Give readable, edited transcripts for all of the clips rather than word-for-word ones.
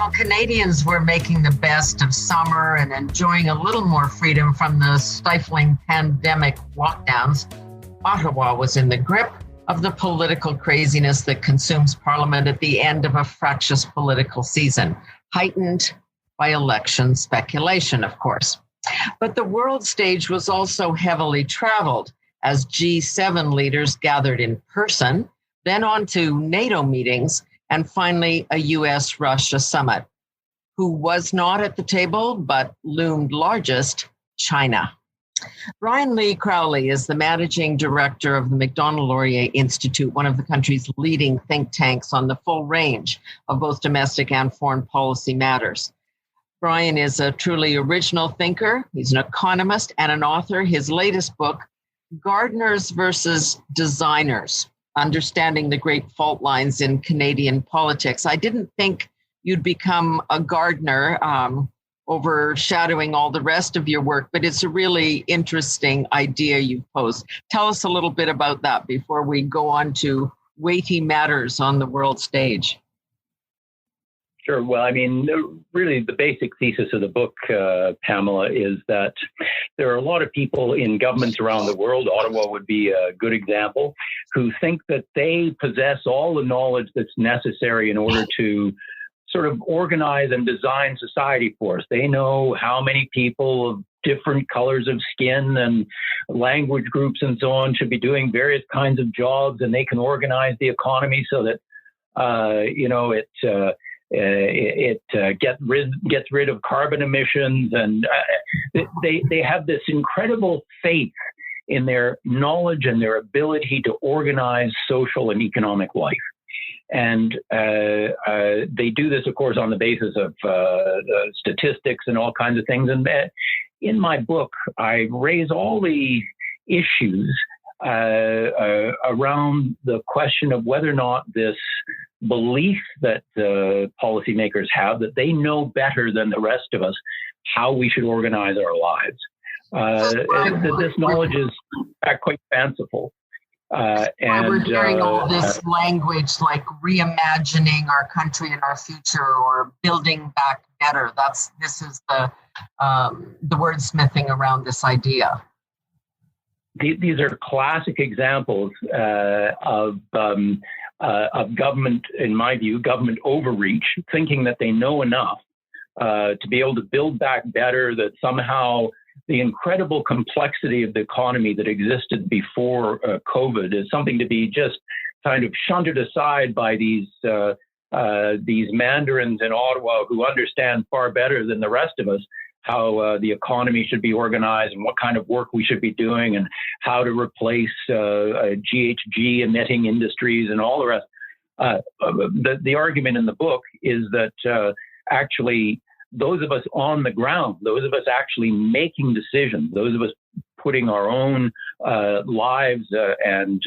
While Canadians were making the best of summer and enjoying a little more freedom from the stifling pandemic lockdowns, Ottawa was in the grip of the political craziness that consumes Parliament at the end of a fractious political season, heightened by election speculation, of course. But the world stage was also heavily traveled as G7 leaders gathered in person, then on to NATO meetings, and finally a US-Russia summit. Who was not at the table but loomed largest? China. Brian Lee Crowley is the managing director of the Macdonald-Laurier Institute, one of the country's leading think tanks on the full range of both domestic and foreign policy matters. Brian is a truly original thinker. He's an economist and an author. His latest book, Gardeners versus Designers, Understanding the Great Fault Lines in Canadian Politics. I didn't think you'd become a gardener, overshadowing all the rest of your work, but it's a really interesting idea you've posed. Tell us a little bit about that before we go on to weighty matters on the world stage. Sure. Well, I mean, really the basic thesis of the book, Pamela, is that there are a lot of people in governments around the world, Ottawa would be a good example, who think that they possess all the knowledge that's necessary in order to sort of organize and design society for us. They know how many people of different colors of skin and language groups and so on should be doing various kinds of jobs, and they can organize the economy so that, it gets rid of carbon emissions, and they have this incredible faith in their knowledge and their ability to organize social and economic life. And they do this, of course, on the basis of statistics and all kinds of things. And in my book, I raise all the issues around the question of whether or not this belief that policymakers have, that they know better than the rest of us how we should organize our lives. That this knowledge is quite fanciful. And we're hearing all this language like reimagining our country and our future, or building back better. This is the wordsmithing around this idea. These are classic examples of government, in my view, government overreach, thinking that they know enough to be able to build back better, that somehow the incredible complexity of the economy that existed before COVID is something to be just kind of shunted aside by these mandarins in Ottawa who understand far better than the rest of us how the economy should be organized and what kind of work we should be doing and how to replace GHG emitting industries and all the rest. The argument in the book is that actually those of us on the ground, those of us actually making decisions, those of us putting our own lives and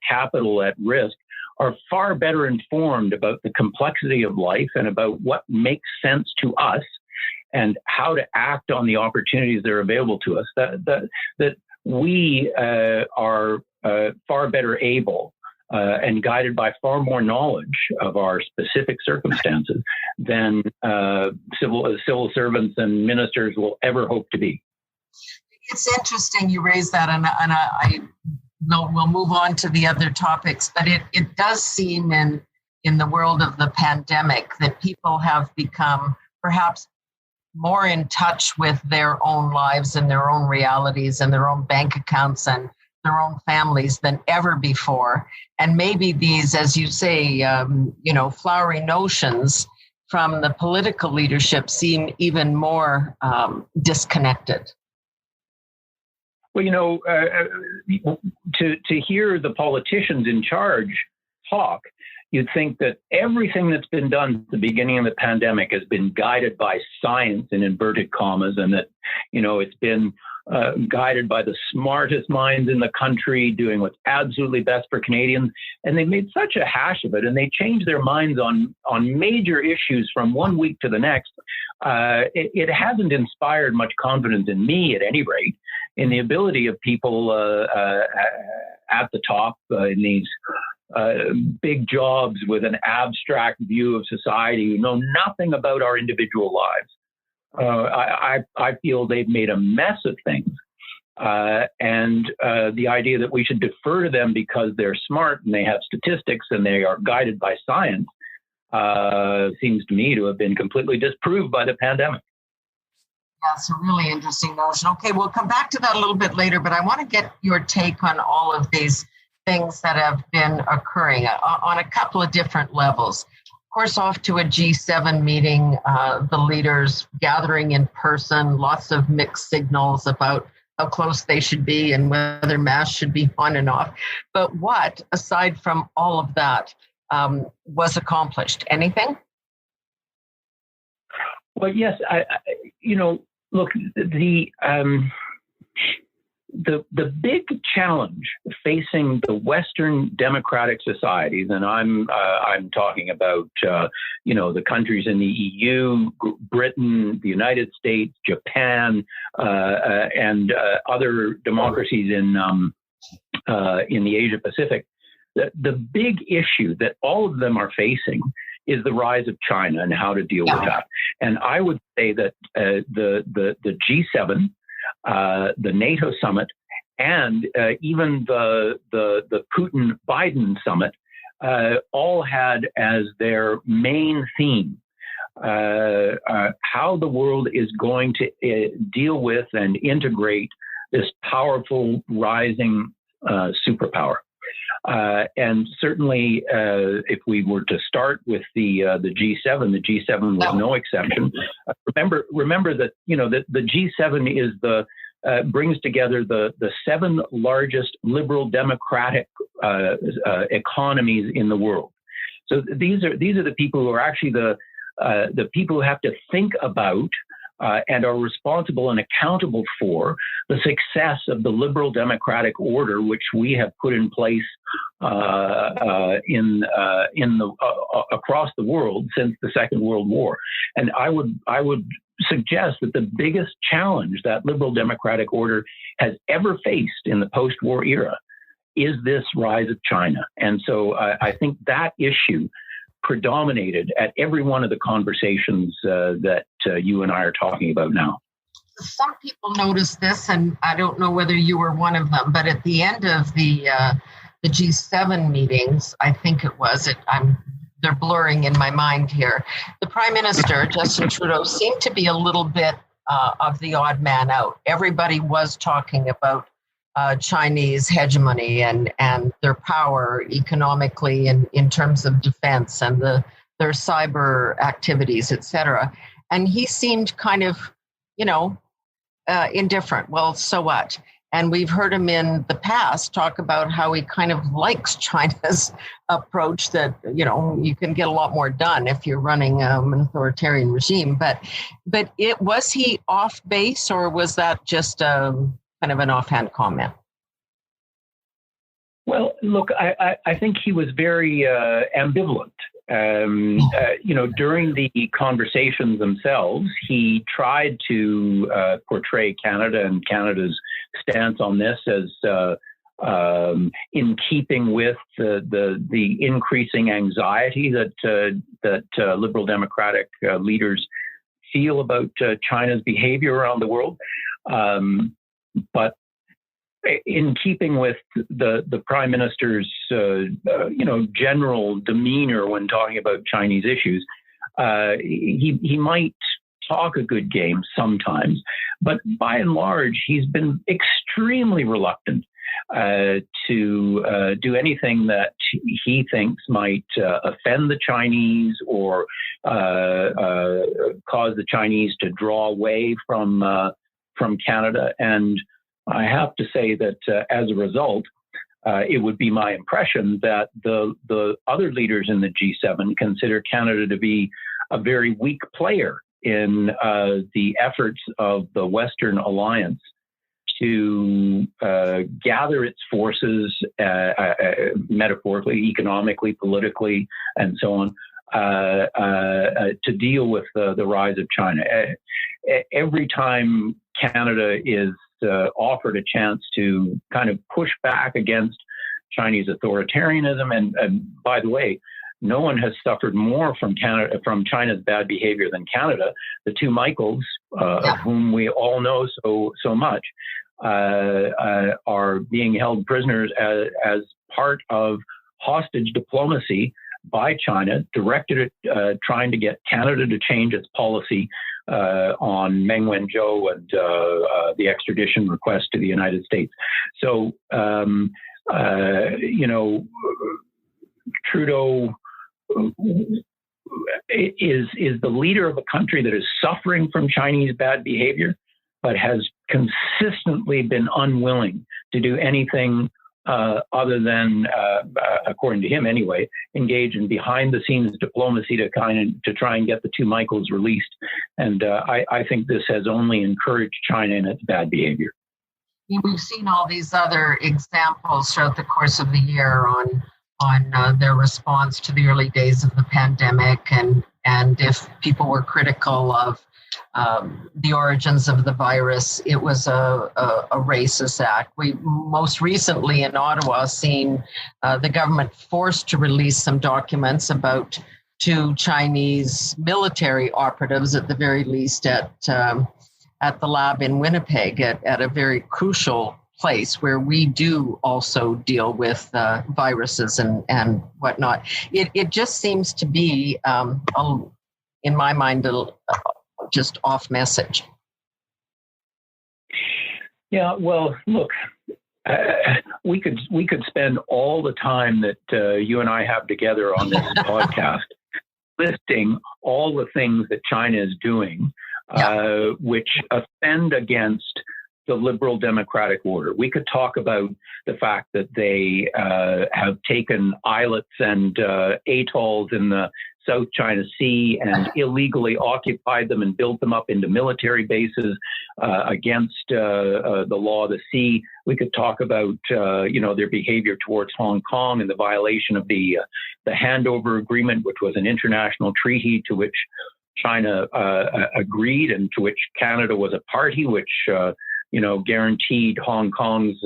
capital at risk, are far better informed about the complexity of life and about what makes sense to us and how to act on the opportunities that are available to us. That we are far better able and guided by far more knowledge of our specific circumstances than civil servants and ministers will ever hope to be. It's interesting you raise that, and we'll move on to the other topics, but it does seem in the world of the pandemic that people have become perhaps more in touch with their own lives and their own realities and their own bank accounts and their own families than ever before. And maybe these, as you say, flowery notions from the political leadership seem even more disconnected. Well, to hear the politicians in charge talk, you'd think that everything that's been done at the beginning of the pandemic has been guided by science, in inverted commas, and that, it's been guided by the smartest minds in the country doing what's absolutely best for Canadians. And they made such a hash of it, and they changed their minds on major issues from one week to the next. It hasn't inspired much confidence in me, at any rate, in the ability of people at the top in these big jobs with an abstract view of society who know nothing about our individual lives. I feel they've made a mess of things. And the idea that we should defer to them because they're smart and they have statistics and they are guided by science seems to me to have been completely disproved by the pandemic. That's a really interesting notion. Okay, we'll come back to that a little bit later, but I want to get your take on all of these things that have been occurring on a couple of different levels. Of course, off to a G7 meeting, the leaders gathering in person, lots of mixed signals about how close they should be and whether masks should be on and off. But what, aside from all of that, was accomplished? Anything? Well, yes, look, the big challenge facing the Western democratic societies, and I'm talking about the countries in the EU, Britain, the United States, Japan, and other democracies in the Asia Pacific. The big issue that all of them are facing is the rise of China and how to deal with that. And I would say that the G7, the NATO summit, and even the Putin-Biden summit all had as their main theme how the world is going to deal with and integrate this powerful rising superpower. And certainly, if we were to start with the G7, the G7 was no exception. Remember that the G7 is brings together the 7 largest liberal democratic economies in the world. So these are the people who are actually the people who have to think about and are responsible and accountable for the success of the liberal democratic order, which we have put in place across the world since the Second World War. And I would suggest that the biggest challenge that liberal democratic order has ever faced in the post-war era is this rise of China. And so I think that issue predominated at every one of the conversations that you and I are talking about now. Some people noticed this, and I don't know whether you were one of them, but at the end of the G7 meetings, I think it was, they're blurring in my mind here. The Prime Minister, Justin Trudeau, seemed to be a little bit of the odd man out. Everybody was talking about Chinese hegemony and their power economically and in terms of defense and their cyber activities, et cetera. And he seemed kind of, indifferent. Well, so what? And we've heard him in the past talk about how he kind of likes China's approach that, you can get a lot more done if you're running an authoritarian regime. But was he off base, or was that just kind of an offhand comment? Well, look, I think he was very ambivalent. During the conversations themselves, he tried to portray Canada and Canada's stance on this as in keeping with the increasing anxiety that liberal democratic leaders feel about China's behavior around the world. But in keeping with the Prime Minister's general demeanor when talking about Chinese issues, he might talk a good game sometimes, but by and large, he's been extremely reluctant to do anything that he thinks might offend the Chinese or cause the Chinese to draw away from Canada. And I have to say that as a result, it would be my impression that the other leaders in the G7 consider Canada to be a very weak player in the efforts of the Western alliance to gather its forces, metaphorically, economically, politically, and so on, to deal with the rise of China. Every time Canada is offered a chance to kind of push back against Chinese authoritarianism. And by the way, no one has suffered more from China's bad behavior than Canada. The two Michaels, of whom we all know so much, are being held prisoners as part of hostage diplomacy by China, directed at trying to get Canada to change its policy on Meng Wanzhou and the extradition request to the United States. So, Trudeau is the leader of a country that is suffering from Chinese bad behavior, but has consistently been unwilling to do anything other than, according to him anyway, engage in behind-the-scenes diplomacy to try and get the two Michaels released. And I think this has only encouraged China in its bad behavior. We've seen all these other examples throughout the course of the year on their response to the early days of the pandemic, and if people were critical of the origins of the virus, it was a racist act. We most recently in Ottawa seen the government forced to release some documents about two Chinese military operatives, at the very least, at the lab in Winnipeg, at a very crucial place where we do also deal with viruses and whatnot. It just seems to be, in my mind, just off message. Yeah, well, look, we could spend all the time that you and I have together on this podcast listing all the things that China is doing, which offend against the liberal democratic order. We could talk about the fact that they have taken islets and atolls in the South China Sea and illegally occupied them and built them up into military bases against the law of the sea. We could talk about their behavior towards Hong Kong and the violation of the handover agreement, which was an international treaty to which China agreed and to which Canada was a party, which guaranteed Hong Kong's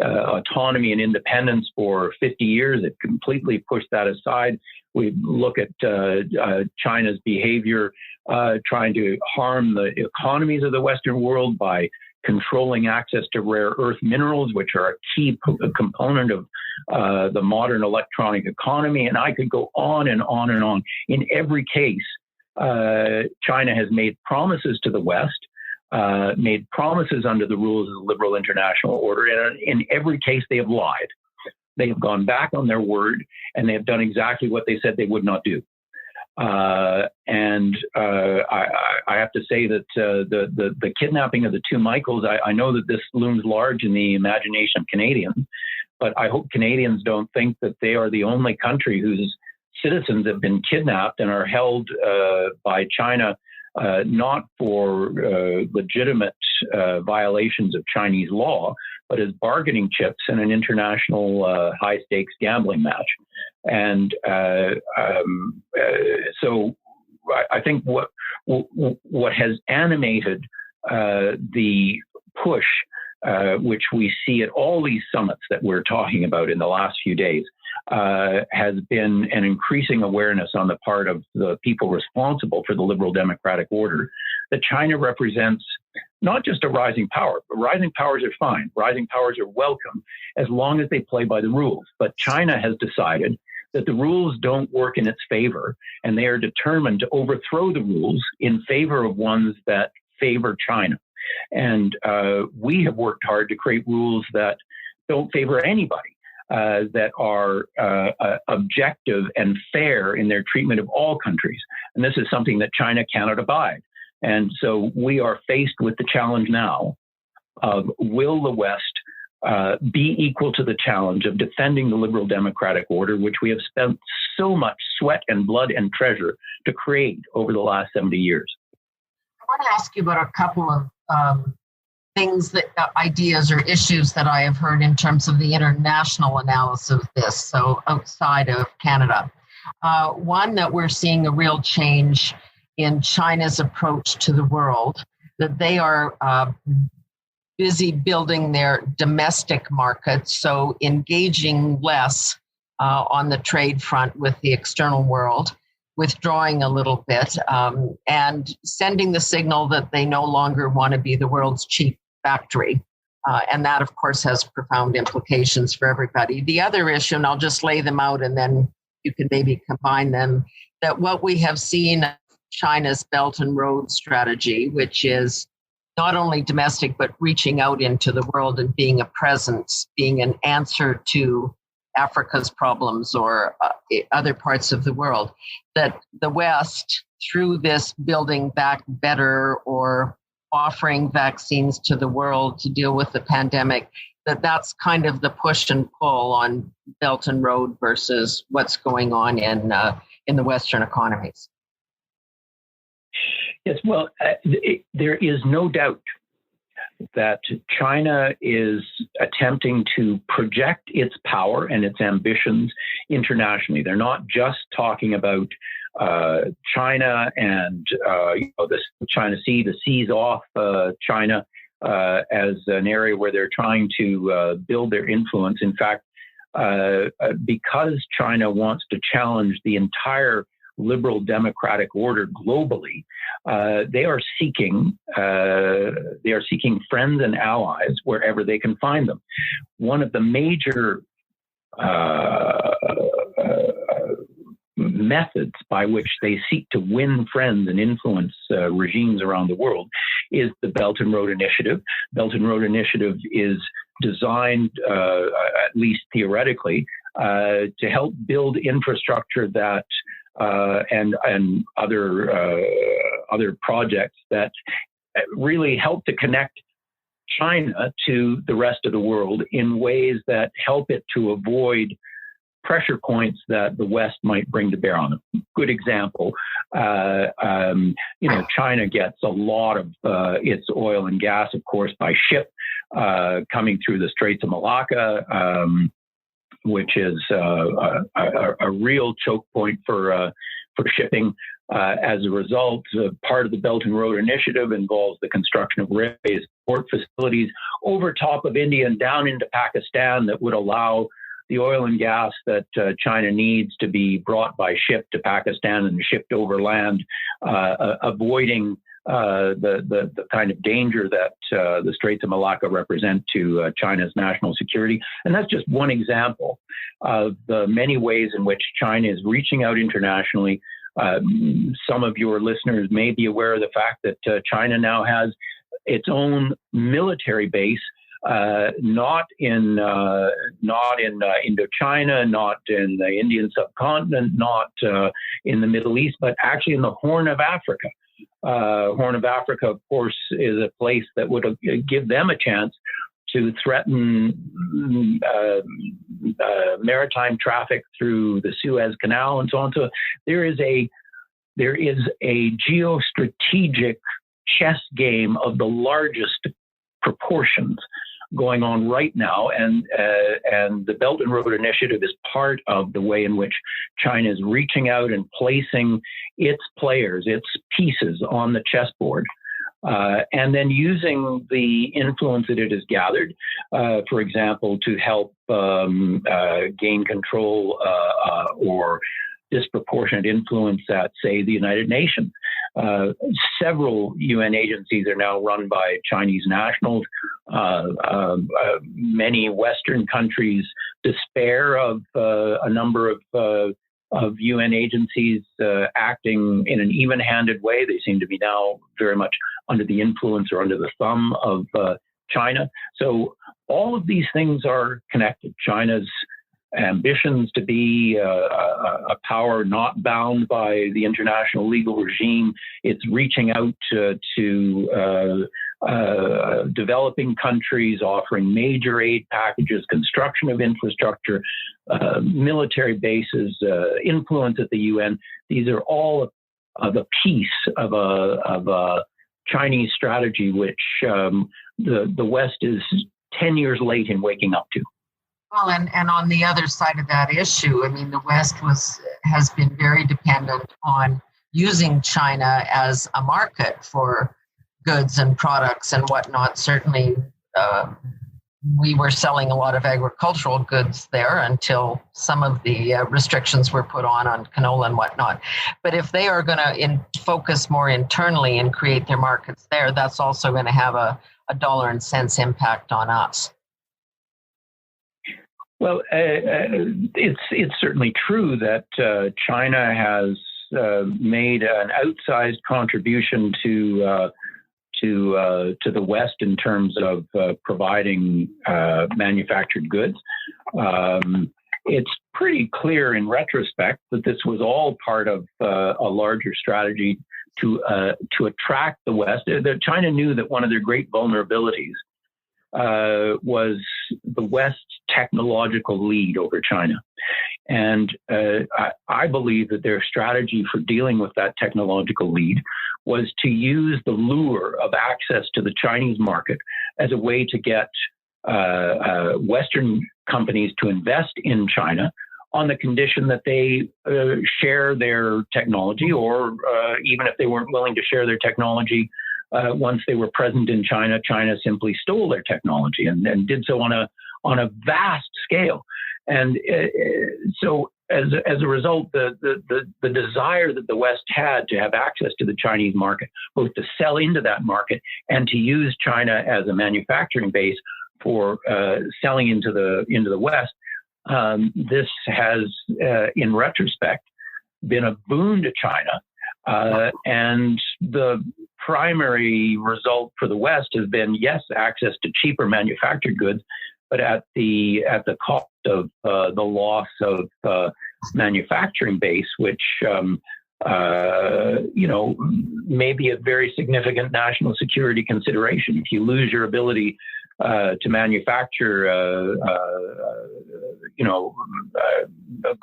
autonomy and independence for 50 years. It completely pushed that aside. We look at China's behavior trying to harm the economies of the Western world by controlling access to rare earth minerals, which are a key component of the modern electronic economy. And I could go on and on and on. In every case, China has made promises to the West, made promises under the rules of the liberal international order, and in every case they have lied. They have gone back on their word, and they have done exactly what they said they would not do. I have to say that the kidnapping of the two Michaels, I know that this looms large in the imagination of Canadians, but I hope Canadians don't think that they are the only country whose citizens have been kidnapped and are held by China not for legitimate violations of Chinese law, but as bargaining chips in an international high-stakes gambling match. And so I think what has animated the push, which we see at all these summits that we're talking about in the last few days, has been an increasing awareness on the part of the people responsible for the liberal democratic order that China represents not just a rising power, but rising powers are fine. Rising powers are welcome as long as they play by the rules. But China has decided that the rules don't work in its favor, and they are determined to overthrow the rules in favor of ones that favor China. And we have worked hard to create rules that don't favor anybody, that are objective and fair in their treatment of all countries. And this is something that China cannot abide. And so we are faced with the challenge now of, will the West be equal to the challenge of defending the liberal democratic order, which we have spent so much sweat and blood and treasure to create over the last 70 years? I want to ask you about a couple of things, that ideas or issues that I have heard in terms of the international analysis of this, so outside of Canada. One, that we're seeing a real change in China's approach to the world, that they are busy building their domestic markets, so engaging less on the trade front with the external world, withdrawing a little bit, and sending the signal that they no longer want to be the world's cheap factory. And that, of course, has profound implications for everybody. The other issue, and I'll just lay them out and then you can maybe combine them, that what we have seen China's Belt and Road strategy, which is not only domestic, but reaching out into the world and being a presence, being an answer to Africa's problems or other parts of the world, that the West, through this building back better or offering vaccines to the world to deal with the pandemic, that's kind of the push and pull on Belt and Road versus what's going on in the Western economies. Yes, well, there is no doubt that China is attempting to project its power and its ambitions internationally. They're not just talking about China and the China Sea, the seas off China as an area where they're trying to build their influence. In fact, because China wants to challenge the entire liberal democratic order globally, they are seeking friends and allies wherever they can find them. One of the major methods by which they seek to win friends and influence regimes around the world is the Belt and Road Initiative. Belt and Road Initiative is designed, at least theoretically, to help build infrastructure that and other projects that really help to connect China to the rest of the world in ways that help it to avoid pressure points that the West might bring to bear on them. Good example, China gets a lot of its oil and gas, of course, by ship coming through the Straits of Malacca, which is a real choke point for shipping. As a result, part of the Belt and Road Initiative involves the construction of railways, port facilities over top of India and down into Pakistan that would allow the oil and gas that China needs to be brought by ship to Pakistan and shipped overland, avoiding the kind of danger that the Straits of Malacca represent to China's national security. And that's just one example of the many ways in which China is reaching out internationally. Some of your listeners may be aware of the fact that China now has its own military base, not in Indochina, not in the Indian subcontinent, not in the Middle East, but actually in the Horn of Africa. Horn of Africa, of course, is a place that would give them a chance to threaten maritime traffic through the Suez Canal and so on. So there is a geostrategic chess game of the largest proportions going on right now, and the Belt and Road Initiative is part of the way in which China is reaching out and placing its players, its pieces on the chessboard, and then using the influence that it has gathered, for example, to help gain control or disproportionate influence at, say, the United Nations. Several UN agencies are now run by Chinese nationals. Many Western countries despair of a number of UN agencies acting in an even-handed way. They seem to be now very much under the influence or under the thumb of China. So all of these things are connected. China's ambitions to be a power not bound by the international legal regime. It's reaching out to developing countries, offering major aid packages, construction of infrastructure, military bases, influence at the UN. These are all of a piece of a Chinese strategy, which the West is 10 years late in waking up to. Well, and on the other side of that issue, I mean, the West has been very dependent on using China as a market for goods and products and whatnot. Certainly, we were selling a lot of agricultural goods there until some of the restrictions were put on canola and whatnot. But if they are going to focus more internally and create their markets there, that's also going to have a dollar and cents impact on us. Well, it's certainly true that China has made an outsized contribution to the West in terms of providing manufactured goods. It's pretty clear in retrospect that this was all part of a larger strategy to attract the West. China knew that one of their great vulnerabilities was the West's technological lead over China. And I believe that their strategy for dealing with that technological lead was to use the lure of access to the Chinese market as a way to get Western companies to invest in China on the condition that they share their technology, or even if they weren't willing to share their technology, once they were present in China, China simply stole their technology and did so on a vast scale. And so as a result, the desire that the West had to have access to the Chinese market, both to sell into that market and to use China as a manufacturing base for selling into the West, this has, in retrospect, been a boon to China. And the primary result for the West has been, yes, access to cheaper manufactured goods, but at the cost of the loss of manufacturing base, which may be a very significant national security consideration. If you lose your ability to manufacture,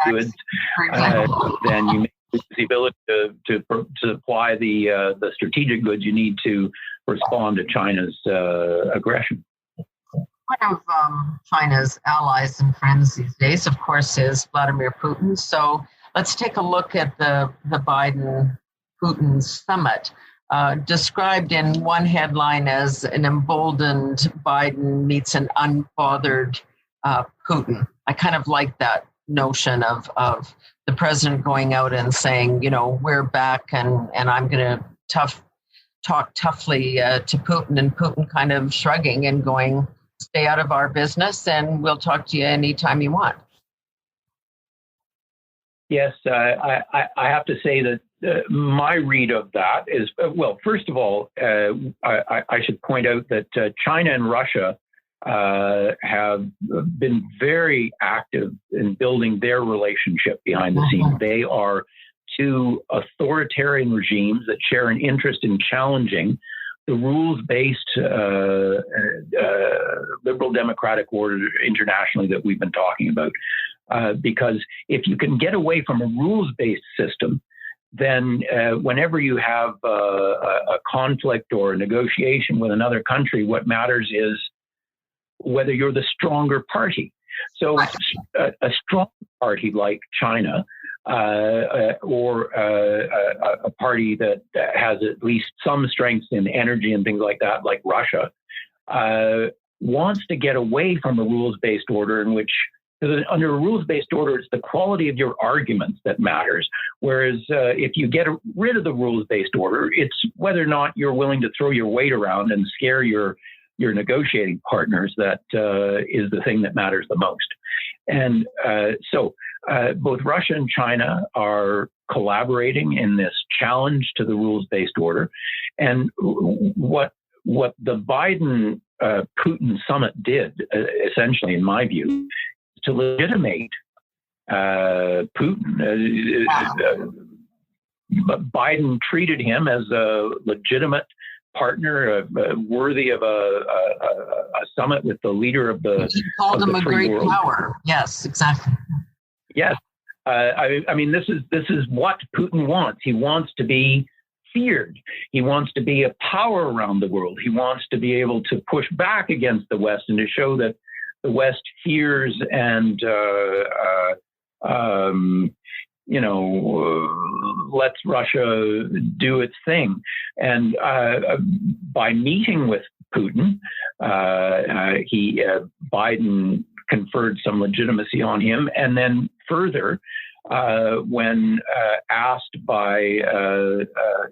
goods, then you may lose the ability to supply the strategic goods you need to respond to China's aggression. One of China's allies and friends these days, of course, is Vladimir Putin. So let's take a look at the Biden-Putin summit, described in one headline as an emboldened Biden meets an unbothered Putin. I kind of like that notion of the president going out and saying, we're back and I'm going to talk toughly to Putin, and Putin kind of shrugging and going, stay out of our business and we'll talk to you anytime you want. Yes, I have to say that my read of that is, well, first of all, I should point out that China and Russia have been very active in building their relationship behind the scenes. They are two authoritarian regimes that share an interest in challenging the rules-based liberal democratic order internationally that we've been talking about. Because if you can get away from a rules-based system, then whenever you have a conflict or a negotiation with another country, what matters is whether you're the stronger party. So a strong party like China, or a party that has at least some strengths in energy and things like that, like Russia, wants to get away from a rules-based order in which, under a rules-based order, it's the quality of your arguments that matters. Whereas if you get rid of the rules-based order, it's whether or not you're willing to throw your weight around and scare your negotiating partners that is the thing that matters the most. And so both Russia and China are collaborating in this challenge to the rules-based order. And what the Biden-Putin summit did, essentially, in my view, to legitimate Putin. Biden treated him as a legitimate partner, worthy of a summit with the leader of the. He called him a great world. Power. Yes, exactly. Yes, I mean this is what Putin wants. He wants to be feared. He wants to be a power around the world. He wants to be able to push back against the West and to show that the West fears and lets Russia do its thing. And by meeting with Putin, Biden conferred some legitimacy on him. And then further, when asked by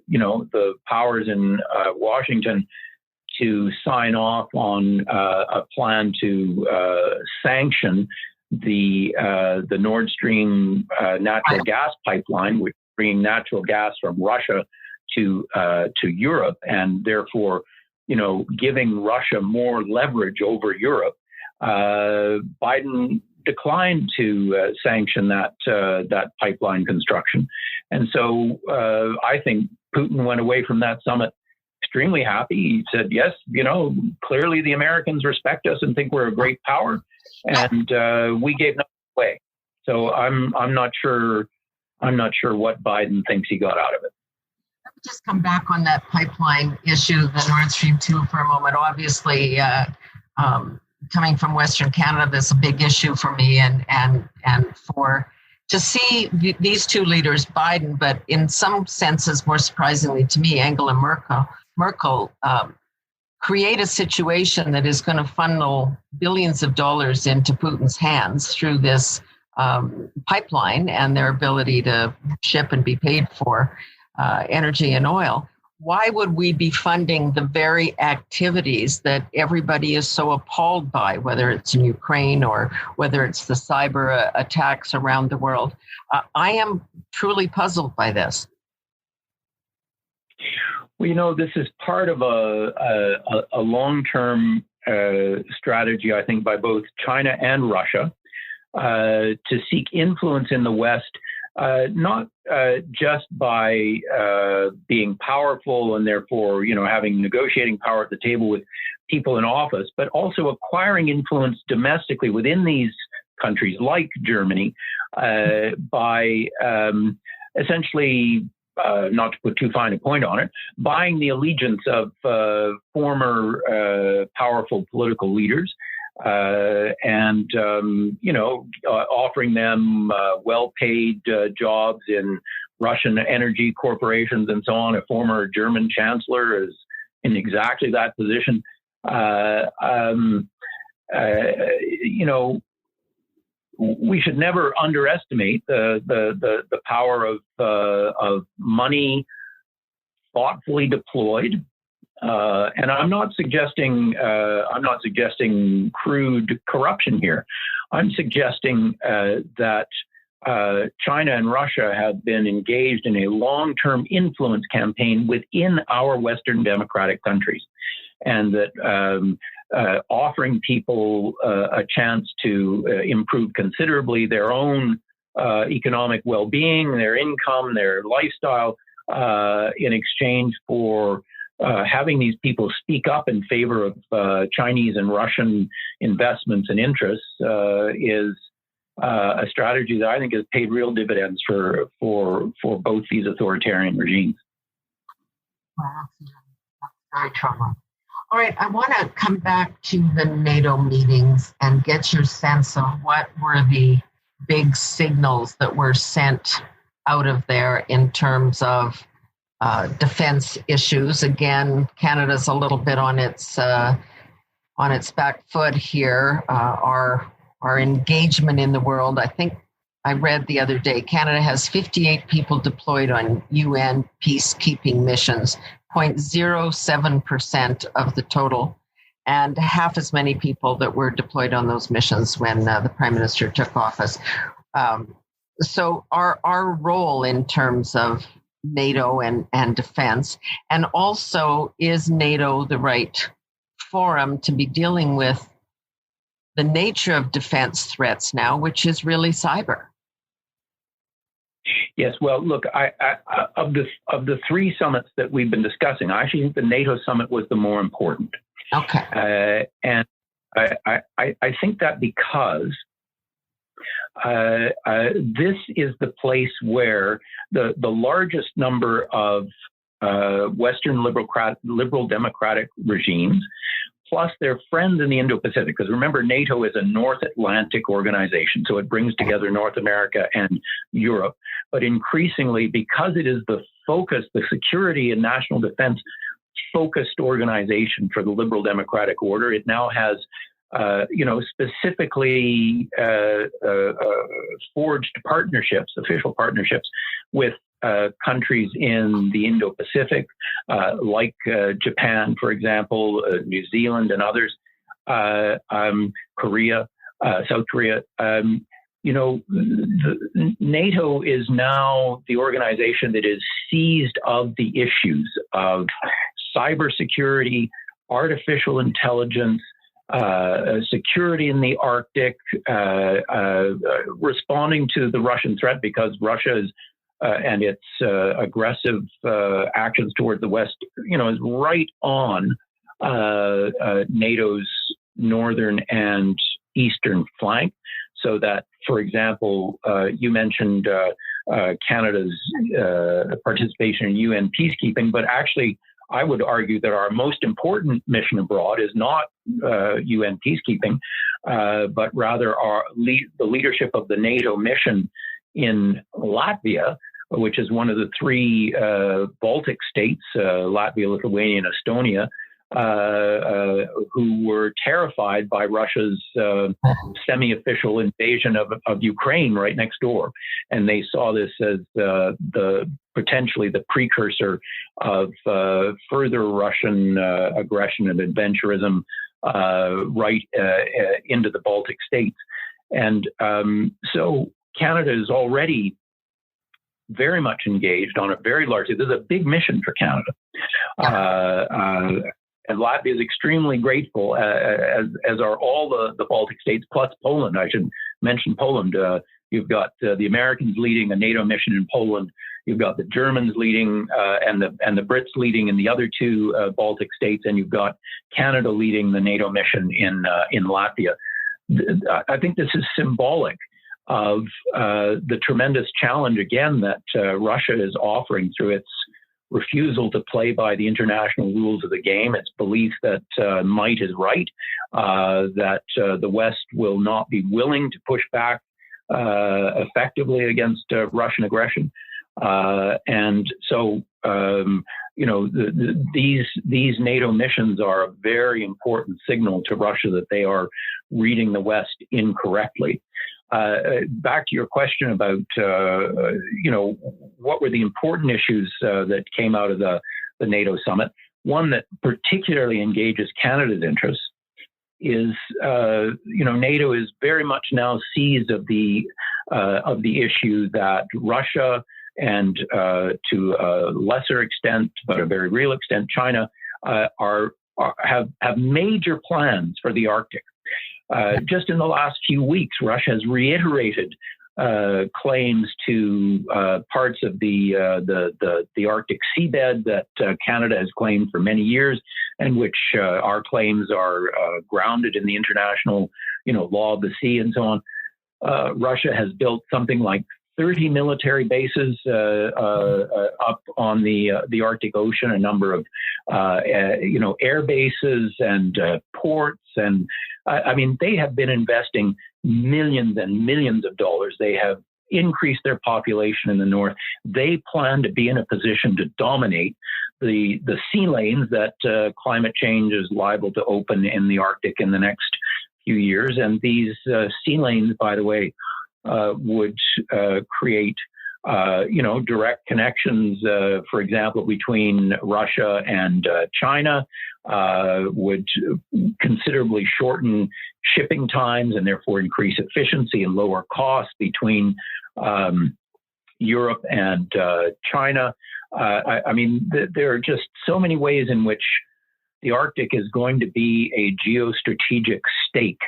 the powers in Washington to sign off on a plan to sanction the Nord Stream natural gas pipeline, which is bringing natural gas from Russia to Europe, and therefore, giving Russia more leverage over Europe, Biden declined to sanction that pipeline construction. And so I think Putin went away from that summit extremely happy. He said, yes, clearly the Americans respect us and think we're a great power, and we gave nothing away. So I'm not sure what Biden thinks he got out of it. Let me just come back on that pipeline issue, the Nord Stream 2 for a moment. Obviously, coming from Western Canada, that's a big issue for me, and for to see these two leaders, Biden, but in some senses, more surprisingly to me, Angela Merkel, create a situation that is going to funnel billions of dollars into Putin's hands through this pipeline and their ability to ship and be paid for energy and oil. Why would we be funding the very activities that everybody is so appalled by, whether it's in Ukraine or whether it's the cyber attacks around the world? I am truly puzzled by this. Well, this is part of a long-term strategy, I think, by both China and Russia to seek influence in the West, not just by being powerful and therefore, having negotiating power at the table with people in office, but also acquiring influence domestically within these countries like Germany by essentially, not to put too fine a point on it, buying the allegiance of former powerful political leaders and offering them well-paid jobs in Russian energy corporations and so on. A former German chancellor is in exactly that position. We should never underestimate the power of money thoughtfully deployed. And I'm not suggesting crude corruption here. I'm suggesting that China and Russia have been engaged in a long-term influence campaign within our Western democratic countries, and that offering people a chance to improve considerably their own economic well-being, their income, their lifestyle, in exchange for having these people speak up in favor of Chinese and Russian investments and interests is a strategy that I think has paid real dividends for both these authoritarian regimes. Wow, that's very troubling. All right, I want to come back to the NATO meetings and get your sense of what were the big signals that were sent out of there in terms of defense issues. Again, Canada's a little bit on its back foot here. Our engagement in the world, I think I read the other day, Canada has 58 people deployed on UN peacekeeping missions, 0.07% of the total, and half as many people that were deployed on those missions when the Prime Minister took office. So our role in terms of NATO and defense, and also is NATO the right forum to be dealing with the nature of defense threats now, which is really cyber? Yes, well, look, I of the three summits that we've been discussing, I actually think the NATO summit was the more important. Okay. And I think that because this is the place where the largest number of Western liberal democratic regimes plus their friends in the Indo-Pacific. Because remember, NATO is a North Atlantic organization, so it brings together North America and Europe. But increasingly, because it is the focus, the security and national defense focused organization for the liberal democratic order, it now has specifically forged partnerships, official partnerships with countries in the Indo-Pacific, like Japan, for example, New Zealand and others, Korea, South Korea. NATO is now the organization that is seized of the issues of cybersecurity, artificial intelligence, security in the Arctic, responding to the Russian threat, because Russia is and its aggressive actions toward the West, is right on NATO's northern and eastern flank. So that, for example, you mentioned Canada's participation in UN peacekeeping, but actually, I would argue that our most important mission abroad is not UN peacekeeping, but rather the leadership of the NATO mission in Latvia, which is one of the three Baltic states, Latvia, Lithuania, and Estonia, who were terrified by Russia's semi-official invasion of Ukraine right next door. And they saw this as potentially the precursor of further Russian aggression and adventurism right into the Baltic states. And so Canada is already very much engaged on a very large, this is a big mission for Canada. And Latvia is extremely grateful, as are all the Baltic states, plus Poland. I should mention Poland. You've got the Americans leading a NATO mission in Poland. You've got the Germans leading, and the Brits leading in the other two Baltic states, and you've got Canada leading the NATO mission in Latvia. I think this is symbolic of the tremendous challenge, again, that Russia is offering through its refusal to play by the international rules of the game, its belief that might is right, that the West will not be willing to push back effectively against Russian aggression. And so, these NATO missions are a very important signal to Russia that they are reading the West incorrectly. Back to your question about, what were the important issues that came out of the NATO summit. One that particularly engages Canada's interests is, NATO is very much now seized of the issue that Russia and to a lesser extent, but a very real extent, China have major plans for the Arctic. Just in the last few weeks, Russia has reiterated claims to parts of the Arctic seabed that Canada has claimed for many years, and which our claims are grounded in the international, law of the sea and so on. Russia has built something like 30 military bases up on the Arctic Ocean, a number of air bases and ports, and they have been investing millions and millions of dollars. They have increased their population in the north. They plan to be in a position to dominate the sea lanes that climate change is liable to open in the Arctic in the next few years. And these sea lanes, by the way, would create, direct connections, for example, between Russia and China, would considerably shorten shipping times and therefore increase efficiency and lower costs between Europe and China. There are just so many ways in which the Arctic is going to be a geostrategic stake.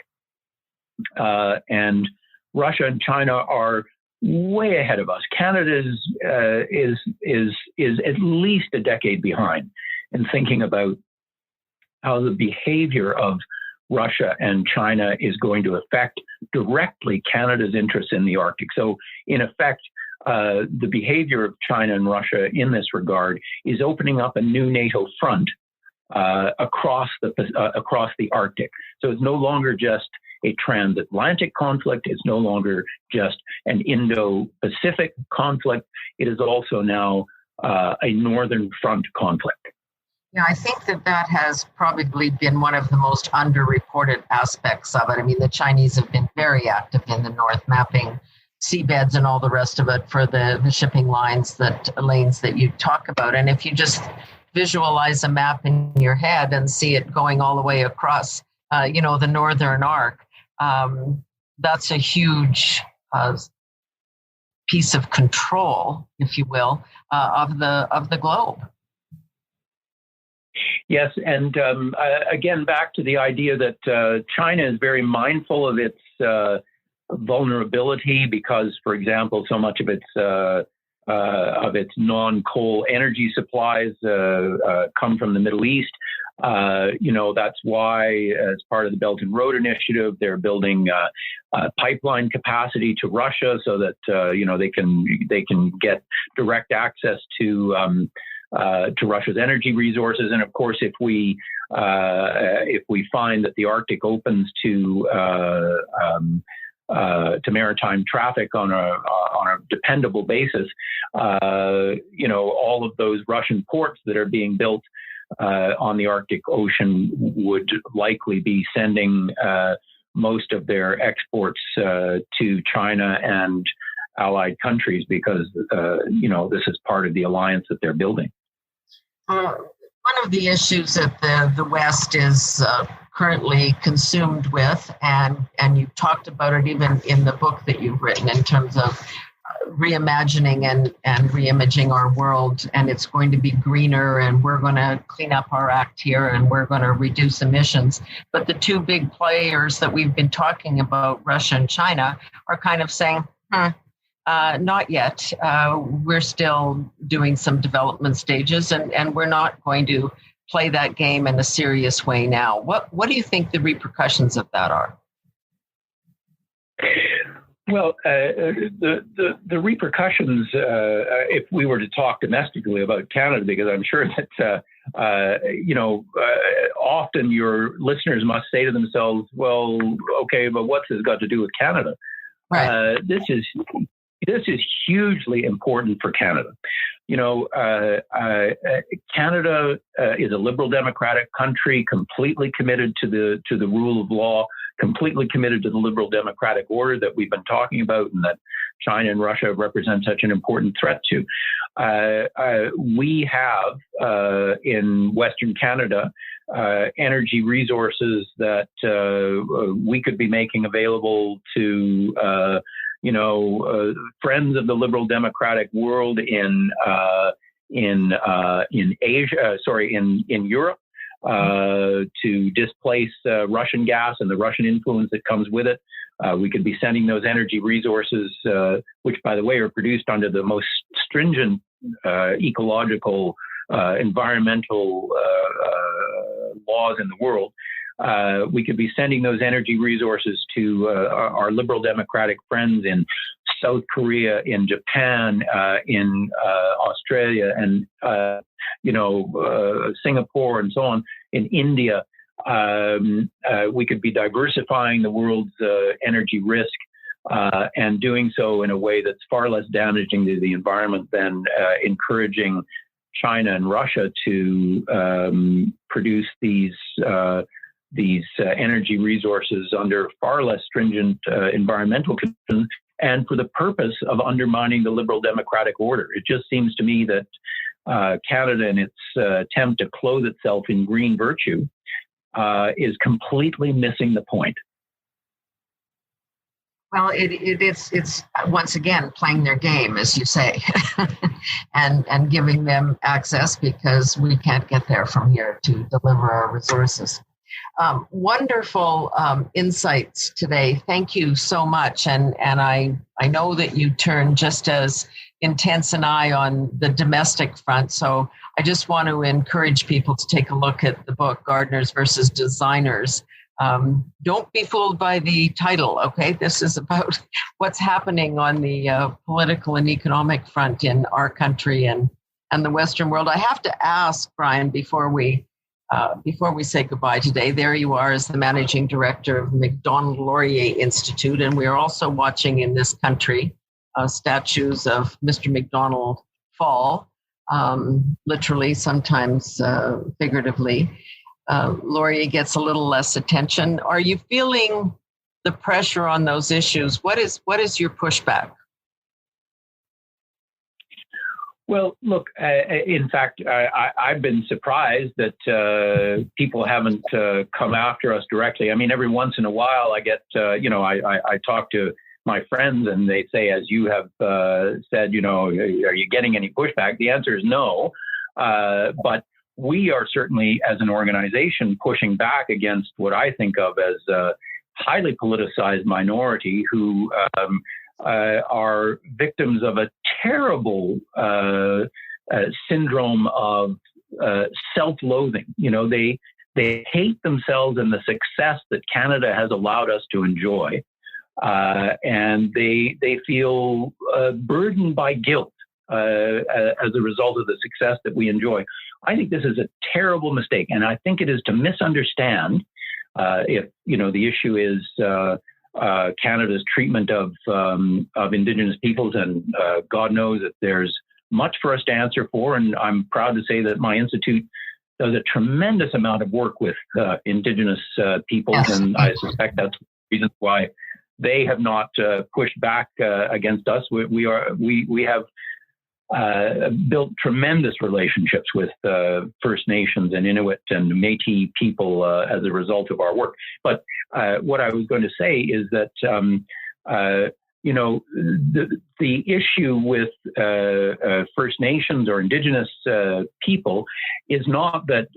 And Russia and China are way ahead of us. Canada is at least a decade behind in thinking about how the behavior of Russia and China is going to affect directly Canada's interests in the Arctic. So, in effect, the behavior of China and Russia in this regard is opening up a new NATO front across the Arctic. So it's no longer just a transatlantic conflict. It's no longer just an Indo-Pacific conflict. It is also now a Northern Front conflict. Yeah, I think that has probably been one of the most underreported aspects of it. I mean, the Chinese have been very active in the north, mapping seabeds and all the rest of it for the shipping lanes that you talk about. And if you just visualize a map in your head and see it going all the way across, the northern arc, that's a huge piece of control, if you will, of the globe. Yes, and again, back to the idea that China is very mindful of its vulnerability because, for example, so much of its non-coal energy supplies come from the Middle East. That's why, as part of the Belt and Road Initiative, they're building pipeline capacity to Russia so that they can get direct access to Russia's energy resources. And of course, if we find that the Arctic opens to maritime traffic on a dependable basis, all of those Russian ports that are being built on the Arctic Ocean would likely be sending most of their exports to China and allied countries because this is part of the alliance that they're building. One of the issues that the West is currently consumed with, and you talked about it even in the book that you've written in terms of reimagining and reimaging our world, and it's going to be greener, and we're going to clean up our act here, and we're going to reduce emissions. But the two big players that we've been talking about, Russia and China, are kind of saying, not yet. We're still doing some development stages, and we're not going to play that game in a serious way now. What do you think the repercussions of that are? Well, the repercussions, if we were to talk domestically about Canada, because I'm sure that often your listeners must say to themselves, "Well, okay, but what's this got to do with Canada?" Right. This is hugely important for Canada. Canada is a liberal democratic country, completely committed to the rule of law, completely committed to the liberal democratic order that we've been talking about, and that China and Russia represent such an important threat to. We have in Western Canada energy resources that we could be making available to friends of the liberal democratic world in Europe, to displace Russian gas and the Russian influence that comes with it. We could be sending those energy resources, which, by the way, are produced under the most stringent ecological, environmental laws in the world. We could be sending those energy resources to our liberal democratic friends in South Korea, in Japan, in Australia, and Singapore, and so on, in India. We could be diversifying the world's energy risk and doing so in a way that's far less damaging to the environment than encouraging China and Russia to produce these energy resources under far less stringent environmental conditions, and for the purpose of undermining the liberal democratic order. It just seems to me that Canada, in its attempt to clothe itself in green virtue, is completely missing the point. Well, it's once again playing their game, as you say, and giving them access because we can't get there from here to deliver our resources. Wonderful insights today. Thank you so much. And I know that you turn just as intense an eye on the domestic front. So I just want to encourage people to take a look at the book, Gardeners versus Designers. Don't be fooled by the title, okay? This is about what's happening on the political and economic front in our country and the Western world. I have to ask, Brian, before we Before we say goodbye today, there you are as the managing director of Macdonald-Laurier Institute. And we are also watching in this country statues of Mr. Macdonald fall, literally, sometimes figuratively. Laurier gets a little less attention. Are you feeling the pressure on those issues? What is your pushback? Well, look, in fact, I've been surprised that people haven't come after us directly. I mean, every once in a while I get, I talk to my friends and they say, as you have said, are you getting any pushback? The answer is no. But we are certainly, as an organization, pushing back against what I think of as a highly politicized minority who are victims of a terrible syndrome of self-loathing. They hate themselves and the success that Canada has allowed us to enjoy, and they feel burdened by guilt as a result of the success that we enjoy. I think this is a terrible mistake, and I think it is to misunderstand if the issue is Canada's treatment of Indigenous peoples, and God knows that there's much for us to answer for. And I'm proud to say that my institute does a tremendous amount of work with Indigenous peoples, yes. And I suspect that's the reason why they have not pushed back against us. We have built tremendous relationships with First Nations and Inuit and Métis people as a result of our work. But what I was going to say is that, the issue with First Nations or Indigenous people is not that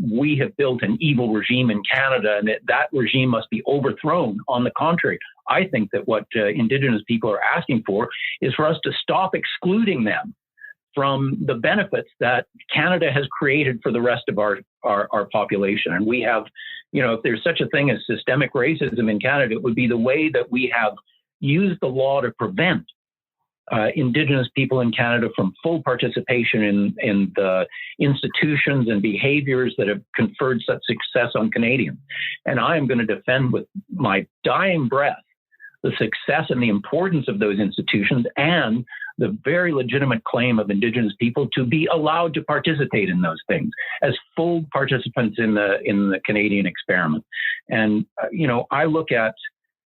we have built an evil regime in Canada and that regime must be overthrown. On the contrary, I think that what Indigenous people are asking for is for us to stop excluding them from the benefits that Canada has created for the rest of our population. And we have, if there's such a thing as systemic racism in Canada, it would be the way that we have used the law to prevent Indigenous people in Canada from full participation in the institutions and behaviors that have conferred such success on Canadians. And I am going to defend with my dying breath the success and the importance of those institutions and the very legitimate claim of Indigenous people to be allowed to participate in those things as full participants in the Canadian experiment. And, I look at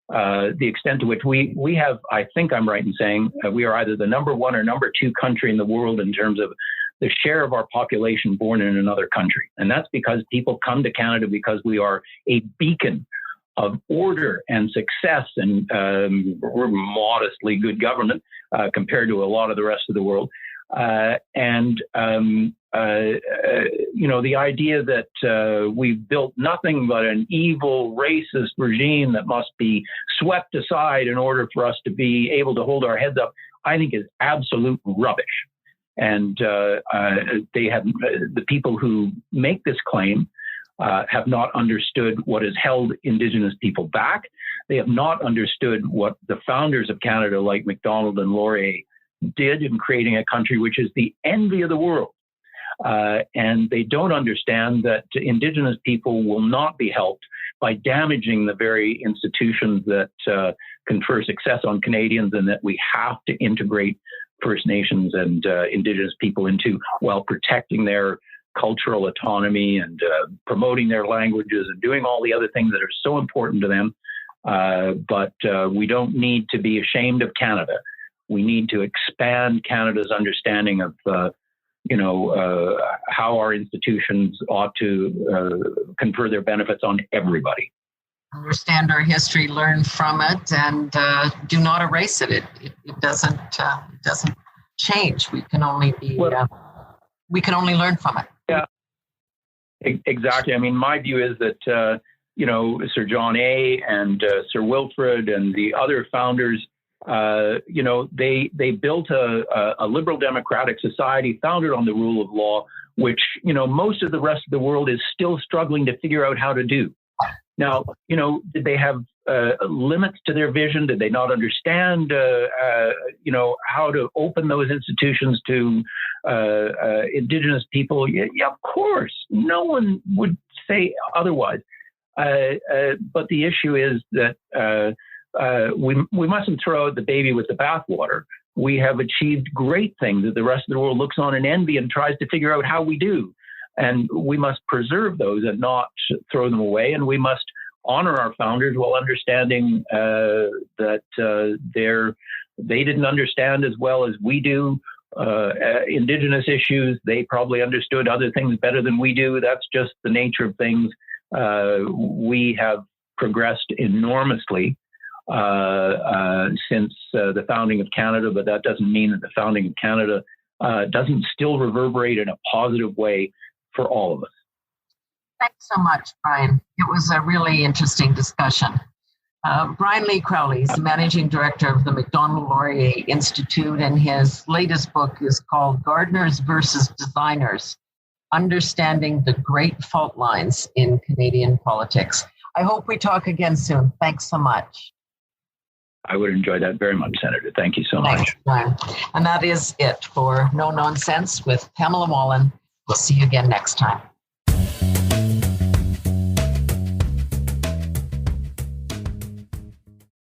the extent to which we have, I think I'm right in saying we are either the number one or number two country in the world in terms of the share of our population born in another country. And that's because people come to Canada because we are a beacon of order and success, and we're modestly good government compared to a lot of the rest of the world. The idea that we've built nothing but an evil, racist regime that must be swept aside in order for us to be able to hold our heads up, I think is absolute rubbish. And the people who make this claim have not understood what has held Indigenous people back. They have not understood what the founders of Canada, like Macdonald and Laurier, did in creating a country which is the envy of the world. And they don't understand that Indigenous people will not be helped by damaging the very institutions that confer success on Canadians, and that we have to integrate First Nations and Indigenous people into, while protecting their cultural autonomy and promoting their languages and doing all the other things that are so important to them. But we don't need to be ashamed of Canada. We need to expand Canada's understanding of, how our institutions ought to confer their benefits on everybody. Understand our history, learn from it, and do not erase it. It doesn't change. We can only learn from it. Yeah, exactly. I mean, my view is that Sir John A. and Sir Wilfrid and the other founders, they built a liberal democratic society founded on the rule of law, which most of the rest of the world is still struggling to figure out how to do. Now, did they have limits to their vision? Did they not understand, how to open those institutions to Indigenous people, yeah, of course, no one would say otherwise. But the issue is that we mustn't throw out the baby with the bathwater. We have achieved great things that the rest of the world looks on in envy and tries to figure out how we do. And we must preserve those and not throw them away. And we must honor our founders while understanding that they didn't understand as well as we do Indigenous issues. They probably understood other things better than we do. That's just the nature of things. We have progressed enormously since the founding of Canada, but that doesn't mean that the founding of Canada doesn't still reverberate in a positive way for all of us. Thanks so much, Brian. It was a really interesting discussion. Brian Lee Crowley is the managing director of the Macdonald-Laurier Institute, and his latest book is called Gardeners versus Designers: Understanding the Great Fault Lines in Canadian Politics. I hope we talk again soon. Thanks so much. I would enjoy that very much, Senator. Thank you so much. Brian. And that is it for No Nonsense with Pamela Wallin. We'll see you again next time.